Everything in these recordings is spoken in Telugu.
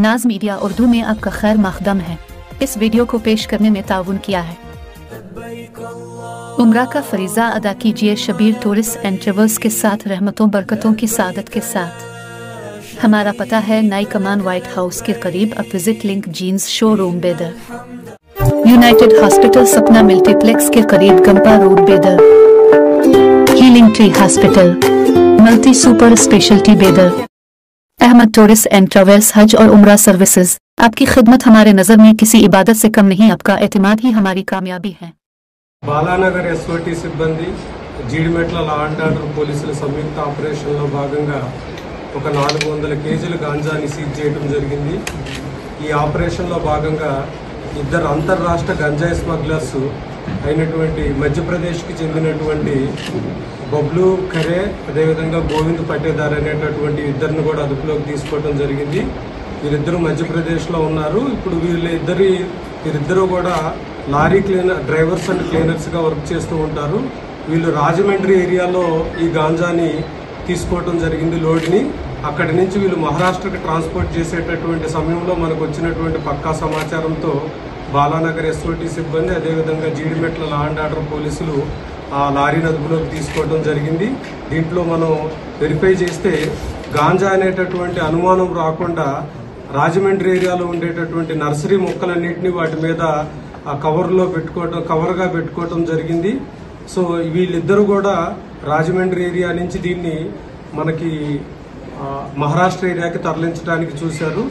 नाज मीडिया उर्दू में आपका खैर मकदम है। इस वीडियो को पेश करने में ताउन किया है। उम्रा का फरीज़ा अदा कीजिए शबीर टूरिस्ट एंड ट्रेवल्स के साथ, रहमतों बरकतों की सादत के साथ। हमारा पता है नई कमान व्हाइट हाउस के करीब। अब विजिट लिंक जीन्स शोरूम बेदर, यूनाइटेड हॉस्पिटल सपना मल्टीप्लेक्स के करीब गंपा रोड बेदर, healing tree hospital multi super speciality बेदर, अहमद टूरिस्ट एंड ट्रेवल्स हज और उम्रा सर्विसेज। आपकी खिदमत हमारे नजर में किसी इबादत से कम नहीं, आपका एतमाद ही हमारी कामयाबी है। బాలానగర్ ఎస్ఓటీ సిబ్బంది జీడిమెట్ల లా అండ్ ఆర్డర్ పోలీసుల సంయుక్త ఆపరేషన్లో భాగంగా ఒక 400 కేజీల గాంజాని సీజ్ చేయడం జరిగింది। ఈ ఆపరేషన్లో భాగంగా ఇద్దరు అంతర్రాష్ట్ర గంజాయి స్మగ్లర్స్ అయినటువంటి మధ్యప్రదేశ్కి చెందినటువంటి బబ్లు ఖరే అదేవిధంగా గోవింద్ పటేదార్ అనేటటువంటి ఇద్దరిని కూడా అదుపులోకి తీసుకోవడం జరిగింది। వీరిద్దరూ మధ్యప్రదేశ్లో ఉన్నారు। ఇప్పుడు వీరిద్దరూ కూడా లారీ డ్రైవర్స్ అండ్ క్లీనర్స్గా వర్క్ చేస్తూ ఉంటారు। వీళ్ళు రాజమండ్రి ఏరియాలో ఈ గాంజాని తీసుకోవడం జరిగింది లోడ్ని। అక్కడి నుంచి వీళ్ళు మహారాష్ట్రకి ట్రాన్స్పోర్ట్ చేసేటటువంటి సమయంలో మనకు వచ్చినటువంటి పక్కా సమాచారంతో బాలానగర్ ఎస్ఓటీ సిబ్బంది అదేవిధంగా జీడిమెట్ల లా అండ్ ఆర్డర్ పోలీసులు ఆ లారీని అదుపులోకి తీసుకోవడం జరిగింది। దీంట్లో మనం వెరిఫై చేస్తే గాంజా అనేటటువంటి అనుమానం రాకుండా రాజమండ్రి ఏరియాలో ఉండేటటువంటి నర్సరీ మొక్కలన్నింటినీ వాటి మీద ఆ కవర్గా పెట్టుకోవడం జరిగింది। సో వీళ్ళిద్దరూ కూడా రాజమండ్రి ఏరియా నుంచి దీన్ని మనకి మహారాష్ట్ర ఏరియాకి తరలించడానికి చూశారు।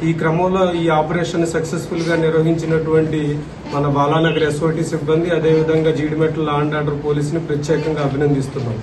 ఈ క్రమంలో ఈ ఆపరేషన్ సక్సెస్ఫుల్ గా నిర్వహించినటువంటి మన బాలానగర్ ఎస్ఓటీ సిబ్బంది అదేవిధంగా జీడిమెట్ల లా అండ్ ఆర్డర్ పోలీసుని ప్రత్యేకంగా అభినందిస్తున్నాం।